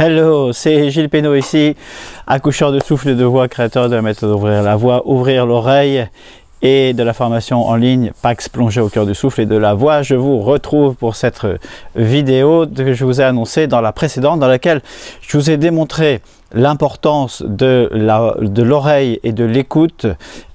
Hello, c'est Gilles Pénaud ici, accoucheur de souffle et de voix, créateur de la méthode Ouvrir la voix, ouvrir l'oreille et de la formation en ligne Pax plongé au cœur du souffle et de la voix. Je vous retrouve pour cette vidéo que je vous ai annoncée dans la précédente, dans laquelle je vous ai démontré l'importance de l'oreille et de l'écoute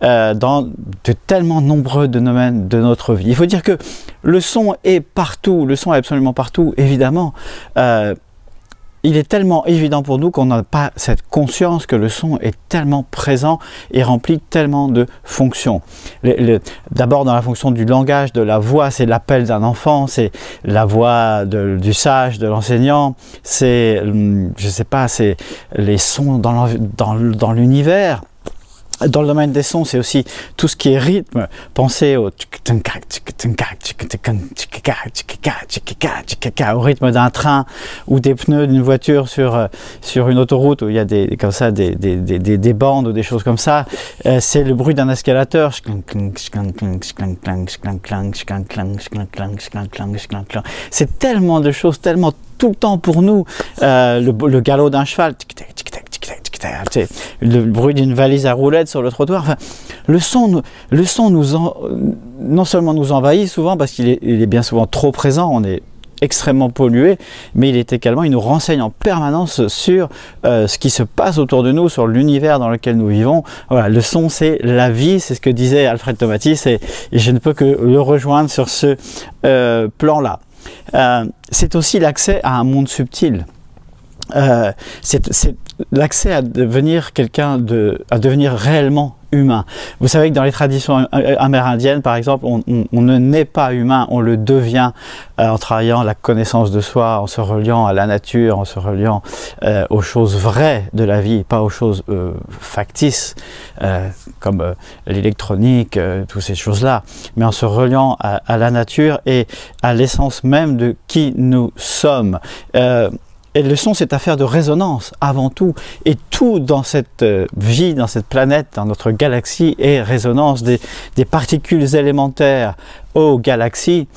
dans de tellement nombreux domaines de notre vie. Il faut dire que le son est partout, le son est absolument partout, évidemment. Il est tellement évident pour nous qu'on n'a pas cette conscience que le son est tellement présent et remplit tellement de fonctions. D'abord dans la fonction du langage, de la voix, c'est l'appel d'un enfant, c'est la voix du sage, de l'enseignant, c'est, je sais pas, c'est les sons dans l'univers. Dans le domaine des sons, c'est aussi tout ce qui est rythme. Pensez au rythme d'un train ou des pneus d'une voiture sur une autoroute où il y a des bandes ou des choses comme ça. C'est le bruit d'un escalateur. C'est tellement de choses, tellement tout le temps pour nous. Le galop d'un cheval. Le bruit d'une valise à roulettes sur le trottoir. Enfin, le son non seulement nous envahit souvent parce qu'il est bien souvent trop présent, on est extrêmement pollué, mais il nous renseigne en permanence sur ce qui se passe autour de nous, sur l'univers dans lequel nous vivons. Voilà, le son c'est la vie, c'est ce que disait Alfred Tomatis et je ne peux que le rejoindre sur ce plan-là. C'est aussi l'accès à un monde subtil. C'est l'accès à devenir à devenir réellement humain. Vous savez que dans les traditions amérindiennes, par exemple, on ne naît pas humain, on le devient en travaillant la connaissance de soi, en se reliant à la nature, en se reliant aux choses vraies de la vie, pas aux choses factices, comme l'électronique, toutes ces choses-là, mais en se reliant à la nature et à l'essence même de qui nous sommes. Et le son, c'est affaire de résonance avant tout. Et tout dans cette vie, dans cette planète, dans notre galaxie est résonance des particules élémentaires aux galaxies.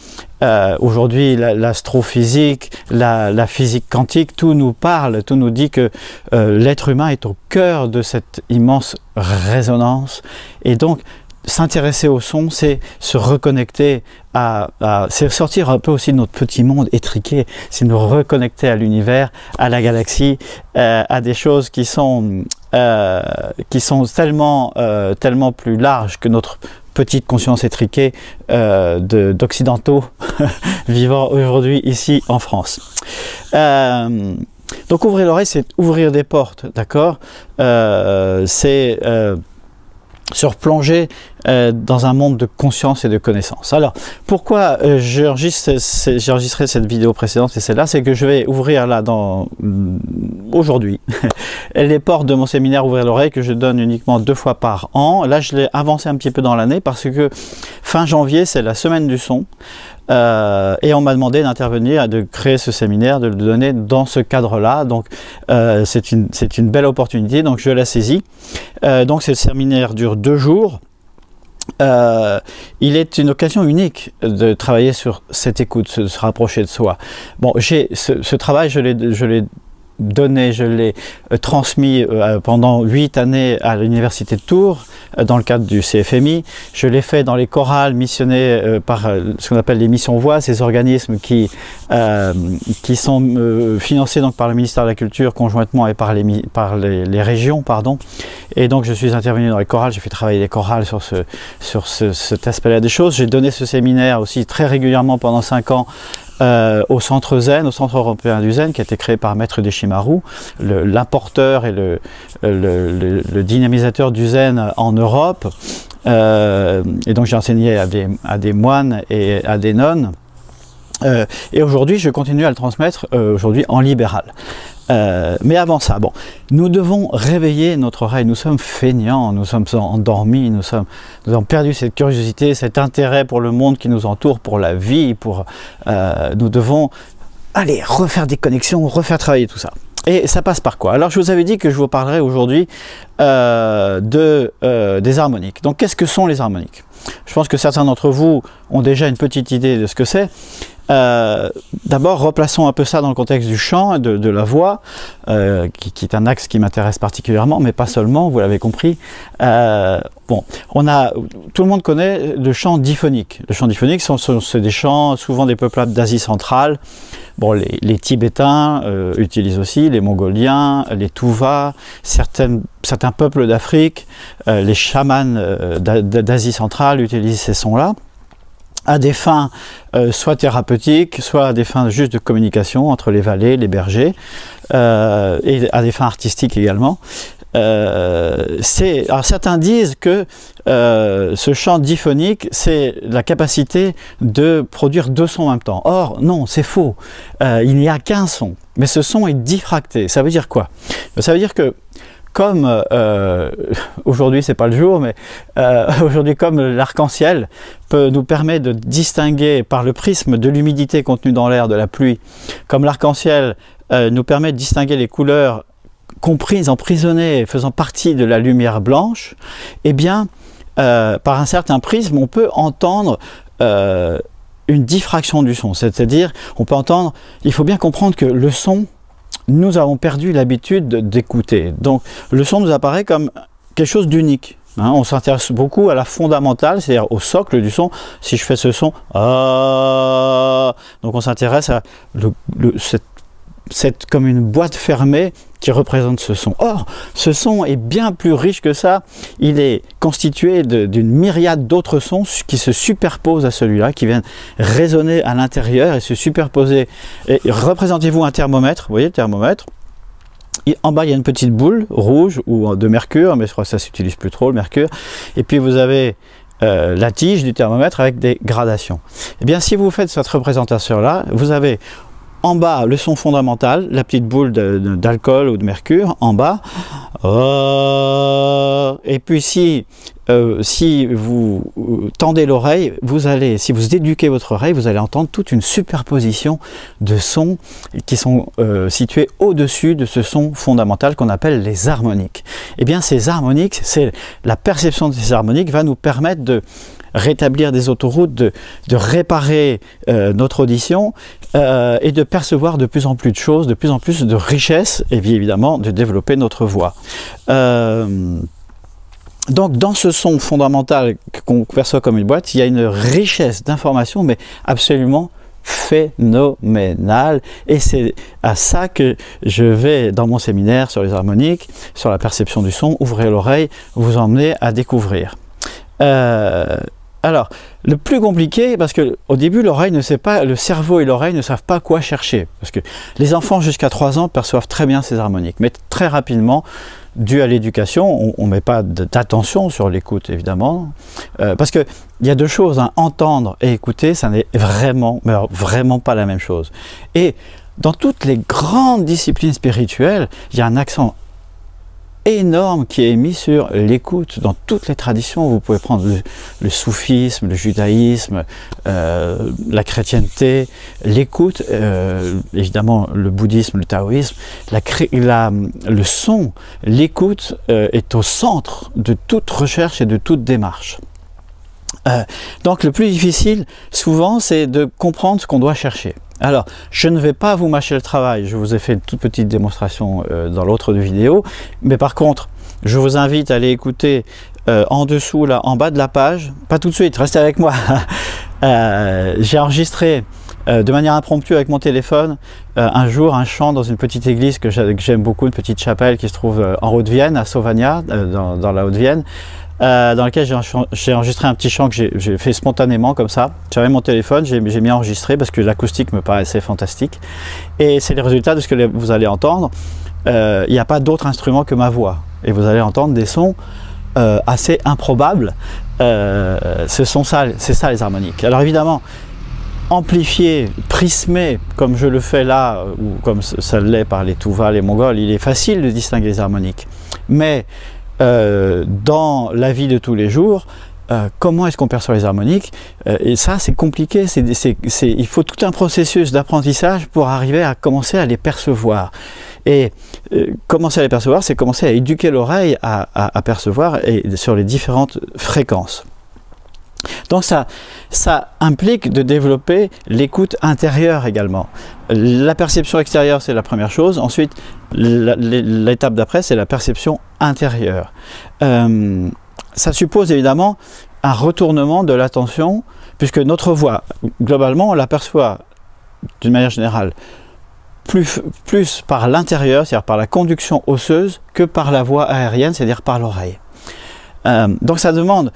Aujourd'hui, l'astrophysique, la physique quantique, tout nous parle, tout nous dit que l'être humain est au cœur de cette immense résonance. Et donc, s'intéresser au son, c'est se reconnecter c'est sortir un peu aussi de notre petit monde étriqué, c'est nous reconnecter à l'univers, à la galaxie, à des choses qui sont tellement plus larges que notre petite conscience étriquée d'occidentaux vivant aujourd'hui ici en France. Donc ouvrir l'oreille, c'est ouvrir des portes, d'accord? C'est se replonger dans un monde de conscience et de connaissance. Alors, pourquoi j'ai enregistré cette vidéo précédente et celle-là, c'est que je vais ouvrir là aujourd'hui les portes de mon séminaire Ouvrir l'oreille que je donne uniquement 2 fois par an. Là, je l'ai avancé un petit peu dans l'année parce que fin janvier, c'est la semaine du son. Et on m'a demandé d'intervenir et de créer ce séminaire, de le donner dans ce cadre-là. Donc, c'est une belle opportunité, donc je la saisis. Donc, ce séminaire dure 2 jours. Il est une occasion unique de travailler sur cette écoute, se rapprocher de soi. Bon, ce travail, je l'ai donné, je l'ai transmis pendant 8 années à l'université de Tours dans le cadre du CFMI. Je l'ai fait dans les chorales missionnées par ce qu'on appelle les missions voix, ces organismes qui sont financés donc par le ministère de la Culture conjointement et par les régions, pardon. Et donc je suis intervenu dans les chorales, j'ai fait travailler les chorales sur cet aspect-là des choses. J'ai donné ce séminaire aussi très régulièrement pendant 5 ans au Centre Zen, au Centre Européen du Zen, qui a été créé par Maître Deshimaru, l'apporteur et le dynamisateur du Zen en Europe. Et donc j'ai enseigné à des moines et à des nonnes. Et aujourd'hui, je continue à le transmettre aujourd'hui en libéral. Mais avant ça, bon, nous devons réveiller notre oreille. Nous sommes feignants, nous sommes endormis, nous avons perdu cette curiosité, cet intérêt pour le monde qui nous entoure, pour la vie, nous devons aller refaire des connexions, refaire travailler tout ça. Et ça passe par quoi? Alors je vous avais dit que je vous parlerai aujourd'hui des harmoniques. Donc qu'est-ce que sont les harmoniques? Je pense que certains d'entre vous ont déjà une petite idée de ce que c'est. D'abord, replaçons un peu ça dans le contexte du chant, de la voix, qui est un axe qui m'intéresse particulièrement, mais pas seulement, vous l'avez compris. Bon, tout le monde connaît le chant diphonique. Le chant diphonique, c'est des chants, souvent des peuplades d'Asie centrale. Bon, les Tibétains utilisent aussi, les Mongoliens, les Tuvas, certains peuples d'Afrique, les chamans d'Asie centrale utilisent ces sons-là, à des fins soit thérapeutiques, soit à des fins juste de communication entre les valets, les bergers, et à des fins artistiques également. Alors certains disent que ce chant diphonique, c'est la capacité de produire 2 sons en même temps. Or, non, c'est faux. Il n'y a qu'un son, mais ce son est diffracté. Ça veut dire quoi? Ça veut dire que comme aujourd'hui c'est pas le jour, mais aujourd'hui comme l'arc-en-ciel nous permet de distinguer par le prisme de l'humidité contenue dans l'air de la pluie, comme l'arc-en-ciel nous permet de distinguer les couleurs comprises, emprisonnées, faisant partie de la lumière blanche, eh bien par un certain prisme on peut entendre une diffraction du son, c'est-à-dire on peut entendre, il faut bien comprendre que le son, nous avons perdu l'habitude d'écouter. Donc le son nous apparaît comme quelque chose d'unique. Hein, on s'intéresse beaucoup à la fondamentale, c'est-à-dire au socle du son. Si je fais ce son, donc on s'intéresse à cette comme une boîte fermée qui représente ce son. Or, ce son est bien plus riche que ça. Il est constitué d'une myriade d'autres sons qui se superposent à celui-là, qui viennent résonner à l'intérieur et se superposer. Représentez-vous un thermomètre, vous voyez le thermomètre. En bas, il y a une petite boule rouge ou de mercure, mais je crois que ça ne s'utilise plus trop, le mercure. Et puis vous avez la tige du thermomètre avec des gradations. Eh bien, si vous faites cette représentation-là, vous avez en bas, le son fondamental, la petite boule d'alcool ou de mercure, en bas. Et puis si vous tendez l'oreille, si vous éduquez votre oreille, vous allez entendre toute une superposition de sons qui sont situés au-dessus de ce son fondamental qu'on appelle les harmoniques. Et bien ces harmoniques, la perception de ces harmoniques va nous permettre de rétablir des autoroutes, de réparer notre audition et de percevoir de plus en plus de choses, de plus en plus de richesses et bien évidemment de développer notre voix. Donc dans ce son fondamental qu'on perçoit comme une boîte, il y a une richesse d'informations mais absolument phénoménale, et c'est à ça que je vais dans mon séminaire sur les harmoniques, sur la perception du son, ouvrez l'oreille, vous emmener à découvrir. Alors, le plus compliqué, parce que au début, l'oreille ne sait pas, le cerveau et l'oreille ne savent pas quoi chercher. Parce que les enfants jusqu'à 3 ans perçoivent très bien ces harmoniques. Mais très rapidement, dû à l'éducation, on ne met pas d'attention sur l'écoute, évidemment. Parce qu'il y a 2 choses, hein, entendre et écouter, ça n'est vraiment, mais alors, vraiment pas la même chose. Et dans toutes les grandes disciplines spirituelles, il y a un accent énorme qui est mis sur l'écoute. Dans toutes les traditions, vous pouvez prendre le soufisme, le judaïsme, la chrétienté, l'écoute, évidemment le bouddhisme, le taoïsme, le son, l'écoute est au centre de toute recherche et de toute démarche. Donc le plus difficile, souvent, c'est de comprendre ce qu'on doit chercher. Alors, je ne vais pas vous mâcher le travail, je vous ai fait une toute petite démonstration dans l'autre vidéo, mais par contre, je vous invite à aller écouter en dessous, là, en bas de la page, pas tout de suite, restez avec moi. J'ai enregistré de manière impromptue avec mon téléphone un jour un chant dans une petite église que j'aime beaucoup, une petite chapelle qui se trouve en Haute-Vienne, à Sauvagnat, dans la Haute-Vienne. Dans lequel j'ai enregistré un petit chant que j'ai fait spontanément comme ça. J'avais mon téléphone, j'ai mis enregistré parce que l'acoustique me paraissait fantastique. Et c'est les résultats de ce que vous allez entendre. Il n'y a pas d'autre instrument que ma voix. Et vous allez entendre des sons assez improbables. C'est ça les harmoniques. Alors évidemment, amplifié, prismé, comme je le fais là, ou comme ça l'est par les Tuvas, les Mongols, il est facile de distinguer les harmoniques. Mais dans la vie de tous les jours, comment est-ce qu'on perçoit les harmoniques, et ça c'est compliqué, il faut tout un processus d'apprentissage pour arriver à commencer à les percevoir. Et commencer à les percevoir, c'est commencer à éduquer l'oreille à percevoir et sur les différentes fréquences. Donc ça implique de développer l'écoute intérieure également. La perception extérieure, c'est la première chose. Ensuite, l'étape d'après, c'est la perception intérieure. Ça suppose évidemment un retournement de l'attention, puisque notre voix, globalement, on l'aperçoit d'une manière générale plus par l'intérieur, c'est-à-dire par la conduction osseuse, que par la voie aérienne, c'est-à-dire par l'oreille. Donc ça demande,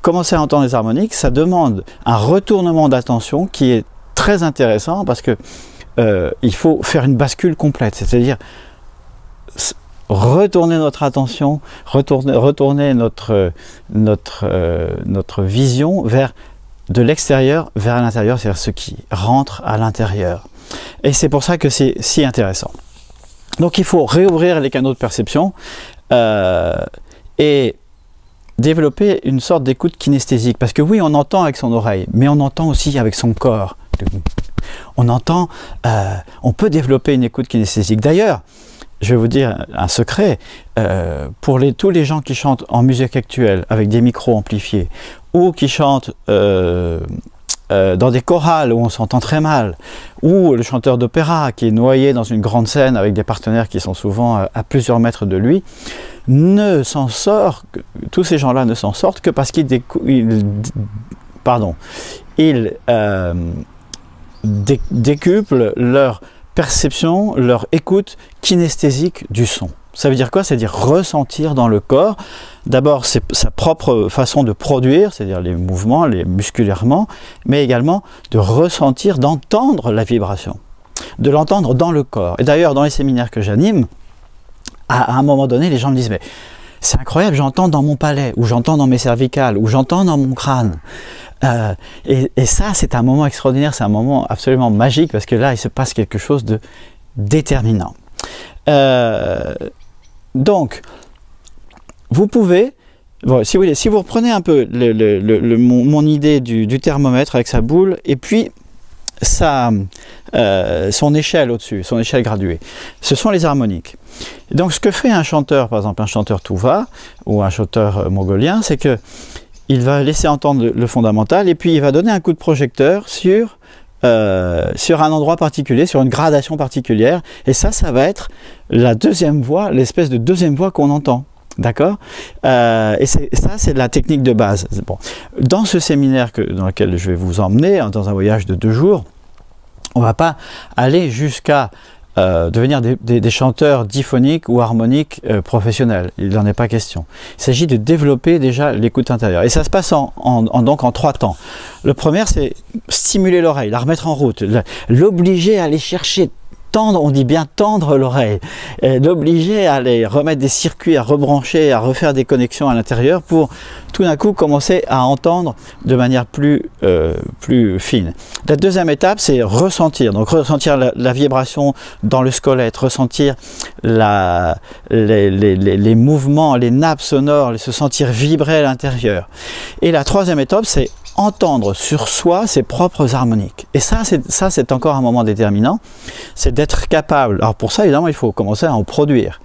commencer à entendre les harmoniques, ça demande un retournement d'attention qui est très intéressant, parce que il faut faire une bascule complète, c'est-à-dire retourner notre attention, retourner notre vision de l'extérieur vers l'intérieur, c'est-à-dire ce qui rentre à l'intérieur. Et c'est pour ça que c'est si intéressant. Donc il faut réouvrir les canaux de perception et développer une sorte d'écoute kinesthésique. Parce que oui, on entend avec son oreille, mais on entend aussi avec son corps. On peut développer une écoute kinesthésique. D'ailleurs, je vais vous dire un secret, pour tous les gens qui chantent en musique actuelle avec des micros amplifiés, ou qui chantent dans des chorales où on s'entend très mal, ou le chanteur d'opéra qui est noyé dans une grande scène avec des partenaires qui sont souvent à plusieurs mètres de lui, tous ces gens-là ne s'en sortent que parce qu'ils décuplent leur perception, leur écoute kinesthésique du son. Ça veut dire quoi? C'est-à-dire ressentir dans le corps, d'abord sa propre façon de produire, c'est-à-dire les mouvements, musculairement, mais également de ressentir, d'entendre la vibration, de l'entendre dans le corps. Et d'ailleurs, dans les séminaires que j'anime, à un moment donné, les gens me disent « mais c'est incroyable, j'entends dans mon palais, ou j'entends dans mes cervicales, ou j'entends dans mon crâne ». Et ça, c'est un moment extraordinaire, c'est un moment absolument magique, parce que là, il se passe quelque chose de déterminant. Donc, vous pouvez, bon, si vous reprenez un peu mon idée du thermomètre avec sa boule, et puis son échelle au-dessus, son échelle graduée, ce sont les harmoniques. Donc ce que fait un chanteur, par exemple un chanteur Tuva, ou un chanteur mongolien, c'est que il va laisser entendre le fondamental, et puis il va donner un coup de projecteur sur un endroit particulier, sur une gradation particulière, et ça va être la deuxième voix, l'espèce de deuxième voix qu'on entend. D'accord? Et ça, c'est la technique de base. Bon. Dans ce séminaire dans lequel je vais vous emmener, dans un voyage de 2 jours, on ne va pas aller jusqu'à devenir des chanteurs diphoniques ou harmoniques professionnels. Il n'en est pas question. Il s'agit de développer déjà l'écoute intérieure. Et ça se passe donc en 3 temps. Le premier, c'est stimuler l'oreille, la remettre en route, l'obliger à aller chercher, tendre, on dit bien tendre l'oreille, l'obliger à aller remettre des circuits, à rebrancher, à refaire des connexions à l'intérieur pour tout d'un coup commencer à entendre de manière plus fine. La deuxième étape, c'est ressentir. Donc ressentir la vibration dans le squelette, ressentir les mouvements, les nappes sonores, se sentir vibrer à l'intérieur. Et la troisième étape, c'est entendre sur soi ses propres harmoniques. Et ça c'est encore un moment déterminant, c'est d'être capable. Alors pour ça, évidemment, il faut commencer à en produire.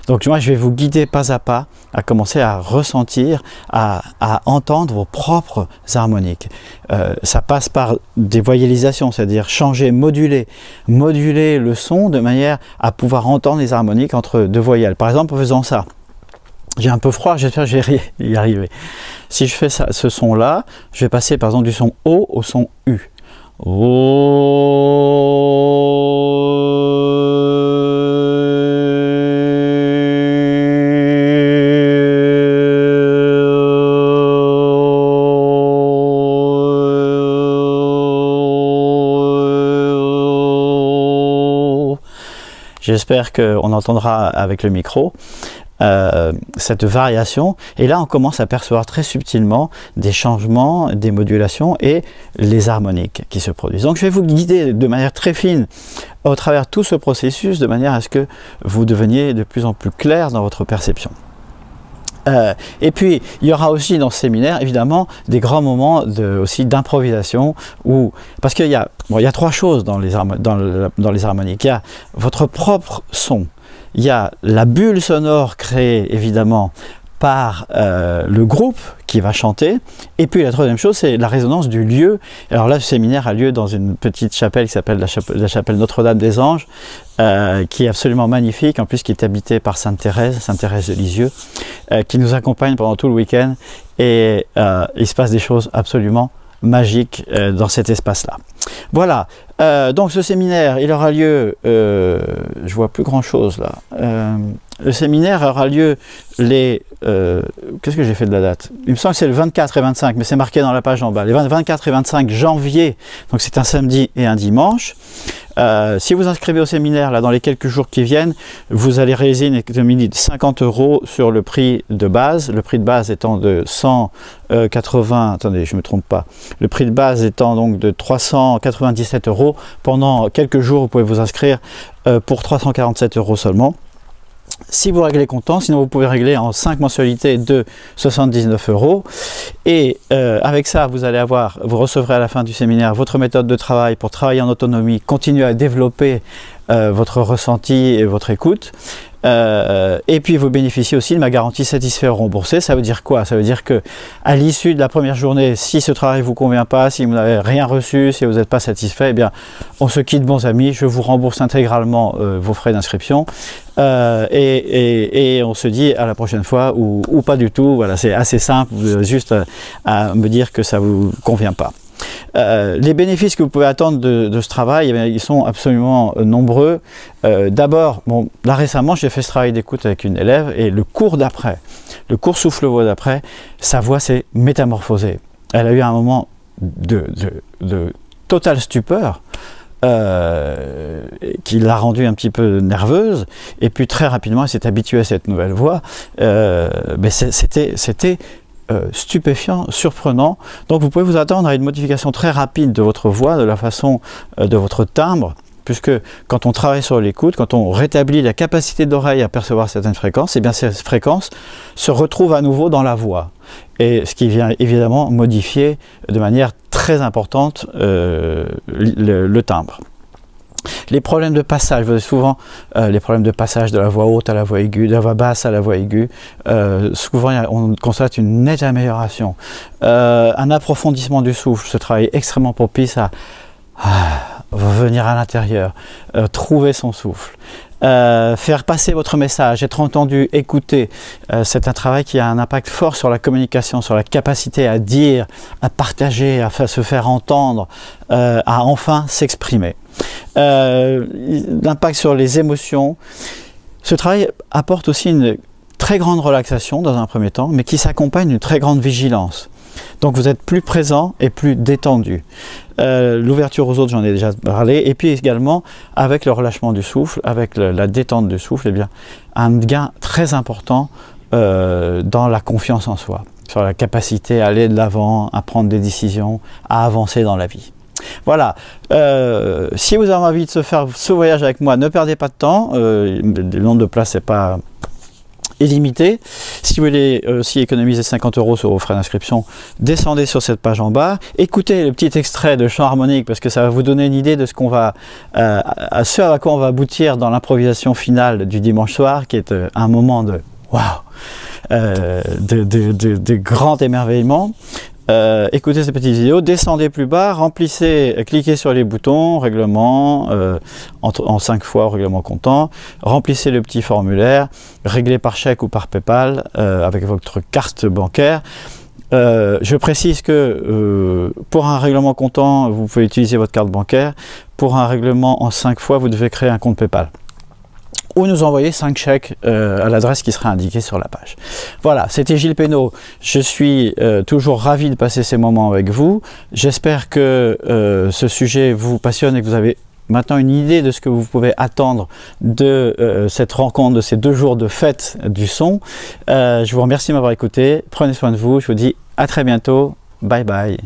Donc moi, je vais vous guider pas à pas à commencer à ressentir, à entendre vos propres harmoniques. Ça passe par des voyalisations, c'est-à-dire changer, moduler le son de manière à pouvoir entendre les harmoniques entre 2 voyelles. Par exemple, en faisant ça, j'ai un peu froid, j'espère que je vais y arriver. Si je fais ce son-là, je vais passer par exemple du son O au son U. J'espère qu'on entendra avec le micro cette variation, et là on commence à percevoir très subtilement des changements, des modulations et les harmoniques qui se produisent. Donc je vais vous guider de manière très fine au travers tout ce processus, de manière à ce que vous deveniez de plus en plus clair dans votre perception. Et puis il y aura aussi dans ce séminaire évidemment des grands moments aussi d'improvisation, parce qu'il y a 3 choses dans les harmoniques. Il y a votre propre son, il y a la bulle sonore créée évidemment par le groupe qui va chanter. Et puis la troisième chose, c'est la résonance du lieu. Alors là, ce séminaire a lieu dans une petite chapelle qui s'appelle la chapelle Notre-Dame des Anges, qui est absolument magnifique, en plus qui est habitée par Sainte Thérèse de Lisieux, qui nous accompagne pendant tout le week-end. Et il se passe des choses absolument magiques dans cet espace-là. Voilà, donc ce séminaire, il aura lieu, je vois plus grand-chose là. Le séminaire aura lieu les... qu'est-ce que j'ai fait de la date? Il me semble que c'est le 24 et 25, mais c'est marqué dans la page en bas. Les 24 et 25 janvier, donc c'est un samedi et un dimanche. Si vous inscrivez au séminaire, là, dans les quelques jours qui viennent, vous allez réaliser une économie de 50 € sur le prix de base. Le prix de base étant de 180... Attendez, je ne me trompe pas. Le prix de base étant donc de 397 €. Pendant quelques jours, vous pouvez vous inscrire pour 347 € seulement. Si vous réglez comptant, sinon vous pouvez régler en 5 mensualités de 79 €. Et avec ça, vous recevrez à la fin du séminaire votre méthode de travail pour travailler en autonomie, continuer à développer votre ressenti et votre écoute. Et puis vous bénéficiez aussi de ma garantie satisfait ou remboursé. Ça veut dire quoi? Ça veut dire que à l'issue de la première journée, si ce travail ne vous convient pas, si vous n'avez rien reçu, si vous n'êtes pas satisfait, eh bien on se quitte bons amis, je vous rembourse intégralement vos frais d'inscription et on se dit à la prochaine fois ou pas du tout. Voilà, c'est assez simple, juste à me dire que ça ne vous convient pas. Les bénéfices que vous pouvez attendre de ce travail, eh bien, ils sont absolument nombreux. D'abord, bon, là récemment, j'ai fait ce travail d'écoute avec une élève et le cours d'après, le cours souffle-voix d'après, sa voix s'est métamorphosée. Elle a eu un moment de totale stupeur qui l'a rendue un petit peu nerveuse et puis très rapidement, elle s'est habituée à cette nouvelle voix. Mais c'était stupéfiant, surprenant. Donc vous pouvez vous attendre à une modification très rapide de votre voix, de la façon de votre timbre, puisque quand on travaille sur l'écoute, quand on rétablit la capacité d'oreille à percevoir certaines fréquences, et bien ces fréquences se retrouvent à nouveau dans la voix. Et ce qui vient évidemment modifier de manière très importante le timbre. Les problèmes de passage, vous avez souvent les problèmes de passage de la voix haute à la voix aiguë, de la voix basse à la voix aiguë. Souvent, on constate une nette amélioration. Un approfondissement du souffle, ce travail est extrêmement propice à revenir à l'intérieur, trouver son souffle. Faire passer votre message, être entendu, écouter, c'est un travail qui a un impact fort sur la communication, sur la capacité à dire, à partager, à se faire entendre, à enfin s'exprimer. L'impact sur les émotions. Ce travail apporte aussi une très grande relaxation dans un premier temps, mais qui s'accompagne d'une très grande vigilance. Donc vous êtes plus présent et plus détendu. L'ouverture aux autres, j'en ai déjà parlé, et puis également avec le relâchement du souffle, avec la détente du souffle, eh bien, un gain très important dans la confiance en soi, sur la capacité à aller de l'avant, à prendre des décisions, à avancer dans la vie. Voilà, si vous avez envie de se faire ce voyage avec moi, ne perdez pas de temps, le nombre de places n'est pas illimité. Si vous voulez aussi économiser 50 € sur vos frais d'inscription, descendez sur cette page en bas, écoutez le petit extrait de chant harmonique parce que ça va vous donner une idée de ce qu'on va, à quoi on va aboutir dans l'improvisation finale du dimanche soir, qui est un moment de waouh, de grand émerveillement. Écoutez ces petites vidéos, descendez plus bas, cliquez sur les boutons, règlement, en 5 fois règlement comptant, remplissez le petit formulaire, réglez par chèque ou par PayPal avec votre carte bancaire. Je précise que pour un règlement comptant, vous pouvez utiliser votre carte bancaire. Pour un règlement en 5 fois, vous devez créer un compte PayPal. Ou nous envoyer 5 chèques à l'adresse qui sera indiquée sur la page. Voilà, c'était Gilles Pénaud. Je suis toujours ravi de passer ces moments avec vous. J'espère que ce sujet vous passionne et que vous avez maintenant une idée de ce que vous pouvez attendre de cette rencontre, de ces 2 jours de fête du son. Je vous remercie de m'avoir écouté. Prenez soin de vous. Je vous dis à très bientôt. Bye bye.